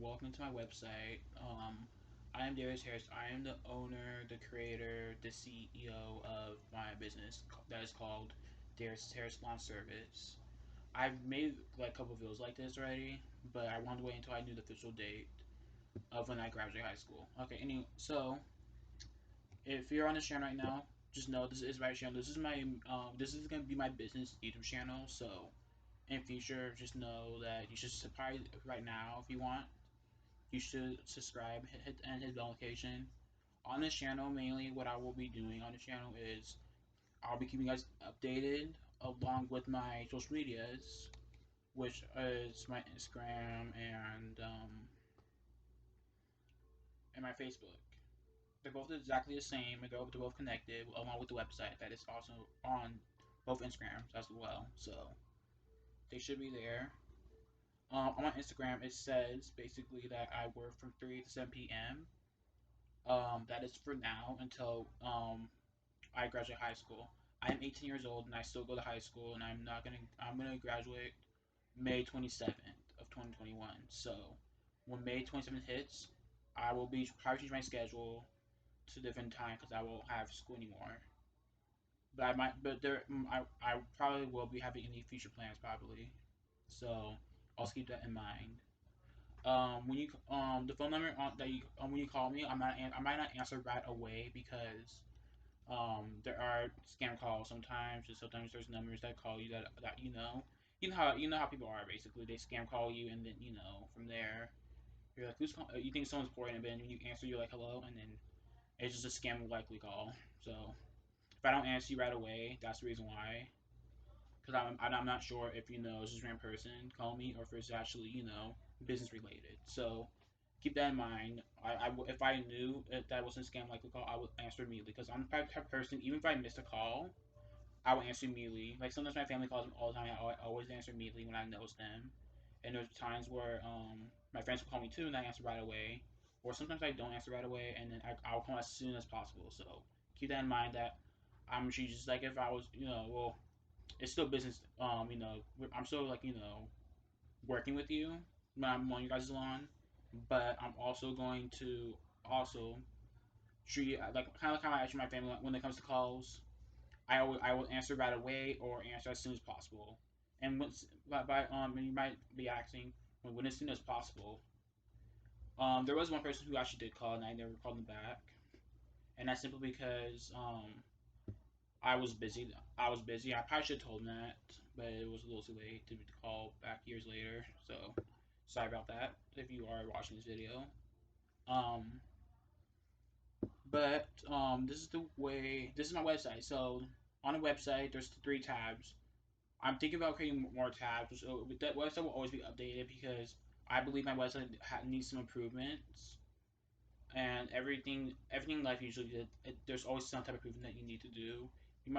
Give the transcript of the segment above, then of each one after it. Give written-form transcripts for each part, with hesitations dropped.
welcome to my website. I am Darius Harris. I am the owner, the creator, the CEO of my business that is called Darius Harris Launch Service. I've made like a couple of videos like this already, but I wanted to wait until I knew the official date of when I graduate high school. Okay, so if you're on this channel right now, just know this is my channel. This is gonna be my business YouTube channel. So in future, just know that you should subscribe right now if you want. You should subscribe, hit the notification. On this channel, mainly what I will be doing on the channel is I'll be keeping you guys updated along with my social medias, which is my Instagram and my Facebook. They're both exactly the same. They're both connected along with the website that is also on both Instagrams as well. So they should be there. On my Instagram, it says basically that I work from 3 to 7 p.m. That is for now until I graduate high school. I am 18 years old and I still go to high school, and I'm gonna graduate May 27th of 2021. So when May 27th hits, I will be probably change my schedule to a different time because I won't have school anymore. But I might, but there, I probably will be having any future plans probably. So I'll keep that in mind. When you the phone number that you when you call me, I might not answer right away because there are scam calls sometimes, and sometimes there's numbers that call you that you know how people are basically. They scam call you, and then from there you're like, who's calling? You think someone's important, and then when you answer, you're like, hello, and then it's just a scam likely call. So if I don't answer you right away, that's the reason why. Because I'm not sure if it's just a random person calling me or if it's actually business related. So keep that in mind. If I knew that wasn't a scam likely call, I would answer immediately because I'm the type of person. Even if I missed a call, I would answer immediately. Like sometimes my family calls me all the time. I always answer immediately when I know it's them. And there's times where my friends will call me too, and I answer right away. Or sometimes I don't answer right away, and then I'll call as soon as possible. So keep that in mind that I'm usually just like if I was, well, it's still business. I'm still like working with you when I'm on you guys' lawn, but I'm also going to also treat you like kind of actually my family when it comes to calls. I will answer right away or answer as soon as possible. And and you might be asking when as soon as possible. There was one person who actually did call and I never called them back, and that's simply because I was busy. I was busy. I probably should have told him that, but it was a little too late to call back years later. So sorry about that if you are watching this video. Um, but this is the way. This is my website. So on the website, there's three tabs. I'm thinking about creating more tabs. So that website will always be updated because I believe my website needs some improvements. And everything in life usually there's always some type of improvement that you need to do.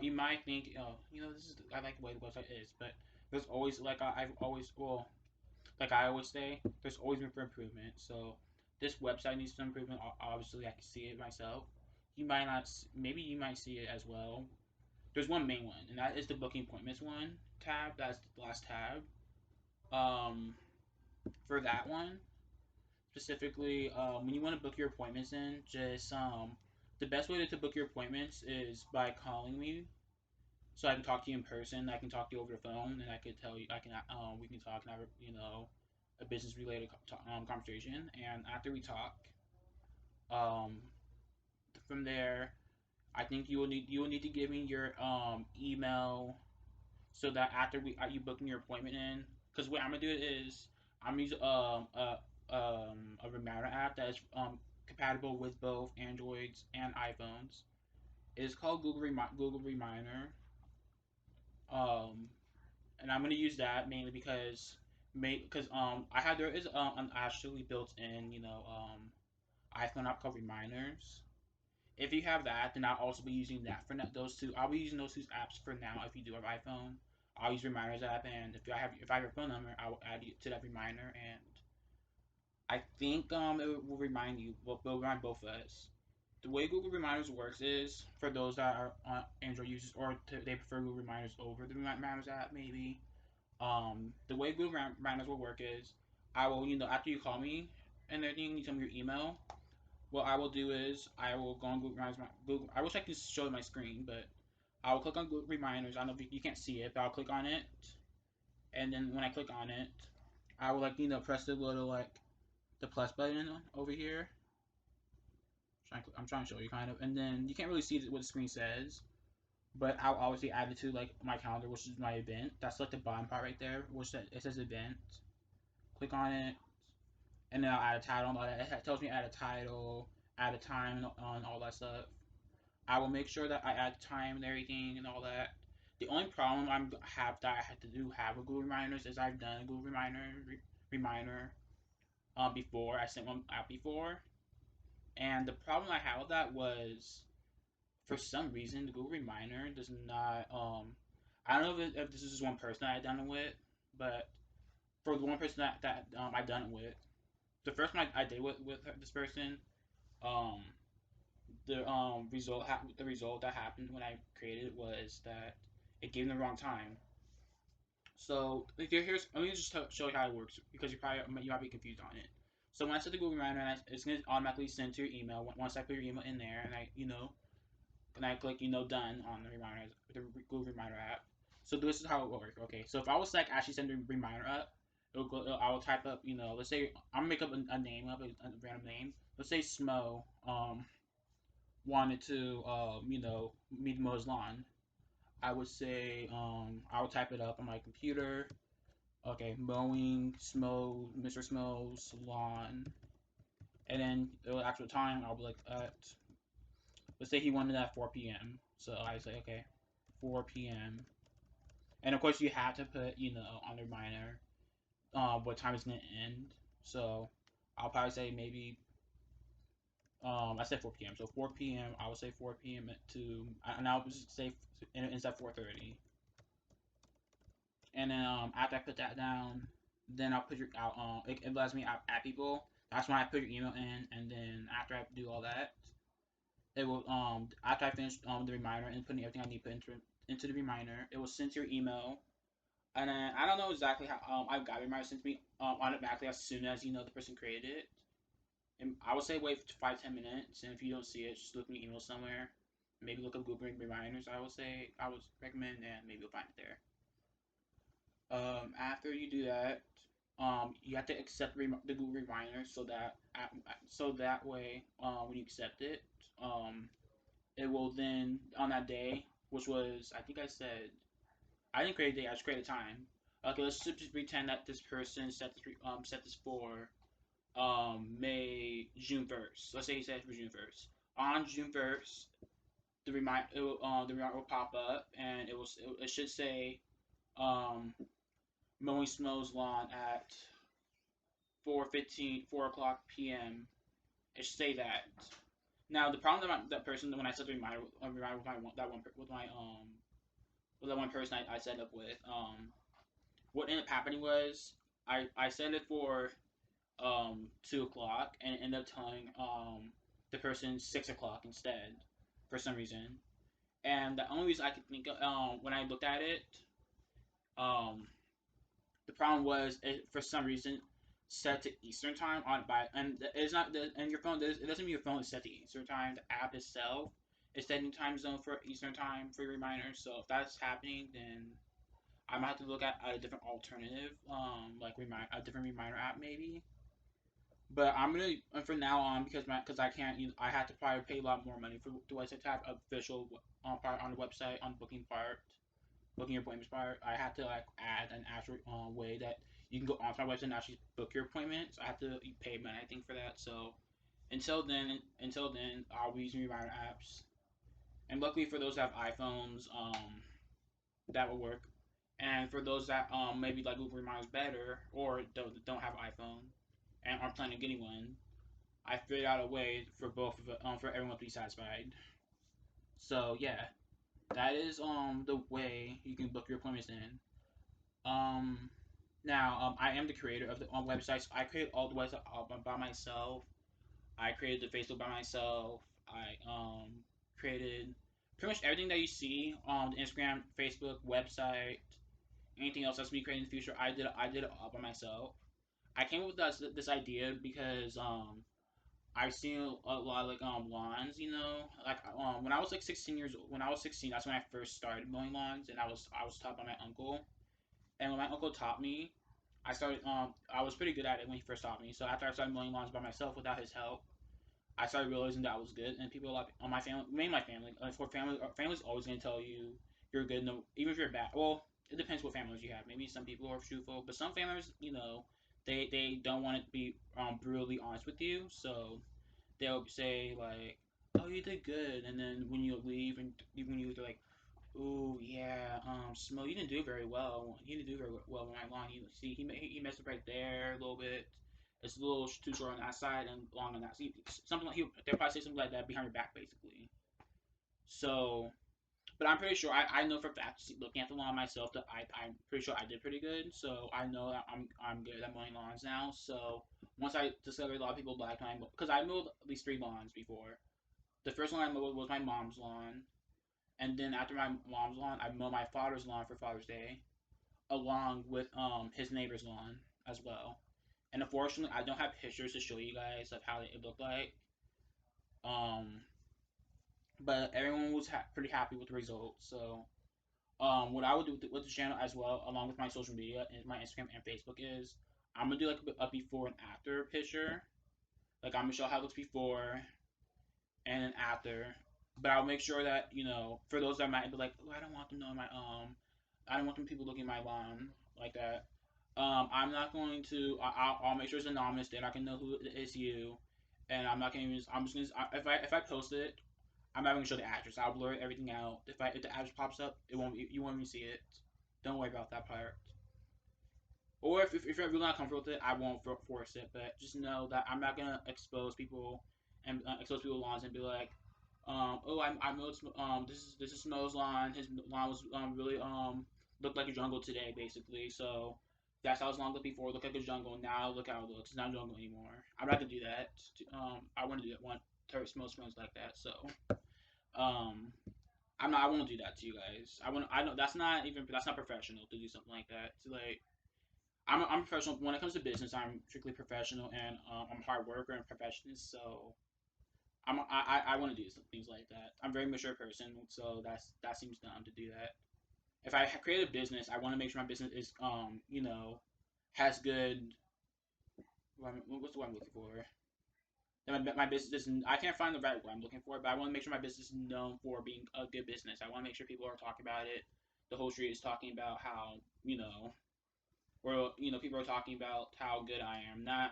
You might think, oh, this is I like the way the website is, but there's always I've always like I always say, there's always room for improvement. So this website needs some improvement. Obviously, I can see it myself. You might not. Maybe you might see it as well. There's one main one, and that is the booking appointments one tab. That's the last tab. Um, for that one specifically, when you want to book your appointments in, just the best way to book your appointments is by calling me, so I can talk to you in person. I can talk to you over the phone, and I can tell you. We can talk and have a business related conversation. And after we talk, um, from there, I think you will need to give me your email so that after you booking your appointment in, because what I'm gonna do is I'm using a reminder app that is compatible with both Androids and iPhones. It's called Google Reminder. Um, and I'm gonna use that mainly because I have there is an actually built in iPhone app called Reminders. If you have that, then I'll also be using that for those two. I'll be using those two apps for now. If you do have iPhone, I'll use Reminders app, and if I have your phone number, I will add you to that reminder, and I think it will remind you. Will remind both of us. The way Google Reminders works is for those that are on Android users or they prefer Google Reminders over the Reminders app, maybe. The way Google Reminders will work is I will after you call me, and everything, you tell me your email. What I will do is I will go on Google Reminders. Google. I wish I could show my screen, but I will click on Google Reminders. I don't know if you can't see it, but I'll click on it, and then when I click on it, I will press the little the plus button over here. I'm trying to show you kind of, and then you can't really see what the screen says, but I'll obviously add it to my calendar, which is my event. That's the bottom part right there, which it says event. Click on it, and then I'll add a title and all that. It tells me add a title, add a time, and all that stuff. I will make sure that I add time and everything and all that. The only problem I have to do have with Google Reminders is I've done a Google reminder before. I sent one out before, and the problem I had with that was for some reason the Google Reminder does not. I don't know if this is just one person I had done it with, but for the one person that I done it with, the first one I did with this person, um, the result that happened when I created it was that it gave me the wrong time. So here's let me just show you how it works because you might be confused on it. So when I set the Google Reminder, it's gonna automatically send to your email once I put your email in there, and I click done on the reminder, the Google Reminder app. So this is how it will work. Okay, so if I was actually send a reminder up, I will type up let's say I'm gonna make up a name up a random name. Let's say Smo wanted to meet mow his lawn. I would say I would type it up on my computer. Okay, mowing Mr. Smow's lawn, and then the actual time I'll be like at let's say he wanted at 4 p.m. So I say okay, 4 p.m. And of course you have to put on the reminder what time it's gonna end. So I'll probably say maybe I said 4 p.m. So 4 p.m. I would say 4 p.m. and I'll just say instead of 4:30. And then after I put that down, then I'll put it lets me add people. That's when I put your email in, and then after I do all that, it will after I finish the reminder and putting everything I need to put into the reminder, it will send to your email. And then I don't know exactly how I've got a reminder sent to me automatically as soon as the person created it. And I would say wait 5-10 minutes, and if you don't see it, just look in your email somewhere. Maybe look up Google Reminders. I would recommend, and maybe you'll find it there. After you do that, you have to accept the Google Reminder so that way when you accept it, it will then on that day, which was I think I said I didn't create a day, I just created a time. Okay, let's just pretend that this person set this for June 1st. Let's say he set it for June 1st. On June 1st, the reminder will pop up and it should say um, mowing Snow's lawn at 4 o'clock p.m. It should say that. Now the problem that person when I set the reminder with that one person I set up with what ended up happening was I set it for 2 o'clock and it ended up telling the person 6 o'clock instead for some reason. And the only reason I could think of when I looked at it, um, the problem was it for some reason set to Eastern time on by and it's not and your phone it doesn't mean your phone is set to Eastern time. The app itself is setting time zone for Eastern time for your reminders. So if that's happening, then I might have to look at a different alternative, a different reminder app maybe. But I'm gonna for now on because I can't I have to probably pay a lot more money for the website to have official part on the website on the booking your appointments part. I have to add an actual way that you can go onto my website and actually book your appointments. I have to pay money I think for that. So until then, I'll be using reminder apps. And luckily for those that have iPhones, that will work. And for those that maybe like Google Reminders better or don't have iPhone and aren't planning on getting one, I figured out a way for both of it, for everyone to be satisfied. So yeah, that is the way you can book your appointments in. Um, I am the creator of the websites. I created all the websites by myself. I created the Facebook by myself. I created pretty much everything that you see on the Instagram, Facebook, website, anything else that's me creating in the future. I did it all by myself. I came up with this idea because I've seen a lot of like lawns, you know, like when I was like 16 years old, when I was 16, that's when I first started mowing lawns, and I was taught by my uncle, and when my uncle taught me, I was pretty good at it when he first taught me. So after I started mowing lawns by myself without his help, I started realizing that I was good, and people like on my family, mainly my family, like for family, family's always gonna tell you you're good, no, even if you're bad. Well, it depends what families you have. Maybe some people are truthful, but some families, you know, they don't want to be brutally honest with you, so they'll say like, "Oh, you did good," and then when you leave and when you they're like, "Oh yeah, Smo, you didn't do very well. You didn't do very well on my lawn. You see, he messed up right there a little bit. It's a little too short on that side and long on that. See, something like they'll probably say something like that behind your back, basically. So, but I'm pretty sure I know for a fact, looking at the lawn myself, that I'm pretty sure I did pretty good. So I know that I'm good at mowing lawns now. So once I discovered a lot of people like my because I mowed at least 3 lawns before. The first one I mowed was my mom's lawn, and then after my mom's lawn, I mowed my father's lawn for Father's Day, along with his neighbor's lawn as well. And unfortunately, I don't have pictures to show you guys of how it looked like. Um, but everyone was pretty happy with the results. So, what I would do with the channel as well, along with my social media and my Instagram and Facebook, is I'm gonna do like a before and after picture. Like I'm gonna show how it looks before and then after. But I'll make sure that for those that might be like, oh, I don't want them knowing I don't want them people looking at my lawn like that. I'm not going to. I'll make sure it's anonymous. Then I can know who it is you, and I'm not gonna even. I'm just gonna. If I post it, I'm not gonna show the address. I'll blur everything out. If the address pops up, it won't. You won't even see it. Don't worry about that part. Or if you're really not comfortable with it, I won't force it. But just know that I'm not gonna expose people and expose people's lawns and be like, oh, I mowed this is Smo's lawn. His lawn was really looked like a jungle today, basically. So that's how his lawn looked before. Looked like a jungle. Now look how it looks. It's not a jungle anymore. I'm not gonna do that. I want to do that one. Smoke smells like that. So um, I'm not. I won't do that to you guys. I want. I know that's not professional to do something like that. To like I'm professional when it comes to business. I'm strictly professional, and I'm a hard worker and perfectionist. So I want to do some things like that. I'm a very mature person, so that seems dumb to do that. If I create a business, I want to make sure my business is has good. What's the word I'm looking for? My business is, I can't find the right word I'm looking for, but I want to make sure my business is known for being a good business. I want to make sure people are talking about it. The whole street is talking about how or people are talking about how good I am. Not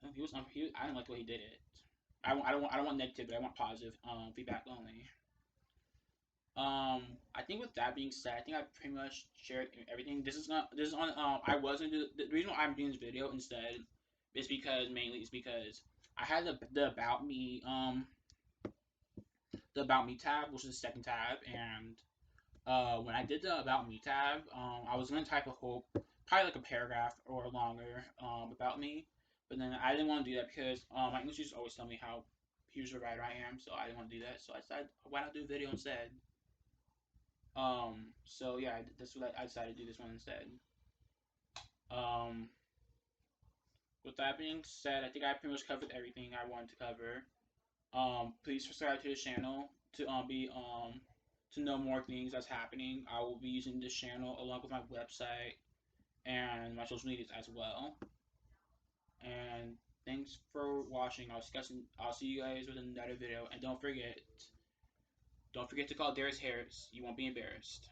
I don't like the way he did it. I don't want negativity. I want positive feedback only. I think with that being said, I think I pretty much shared everything. This is on I wasn't the reason why I'm doing this video instead is because I had the about me tab, which is the second tab, and when I did the about me tab, I was gonna type a whole, probably like a paragraph or longer, about me, but then I didn't want to do that because my English teachers always tell me how huge a writer I am, so I didn't want to do that. So I decided, why not do a video instead? So yeah, that's what I decided to do this one instead. Um, with that being said, I think I pretty much covered everything I wanted to cover. Please subscribe to the channel to know more things that's happening. I will be using this channel along with my website and my social medias as well. And thanks for watching. I'll see you guys with another video. And don't forget to call Darius Harris. You won't be embarrassed.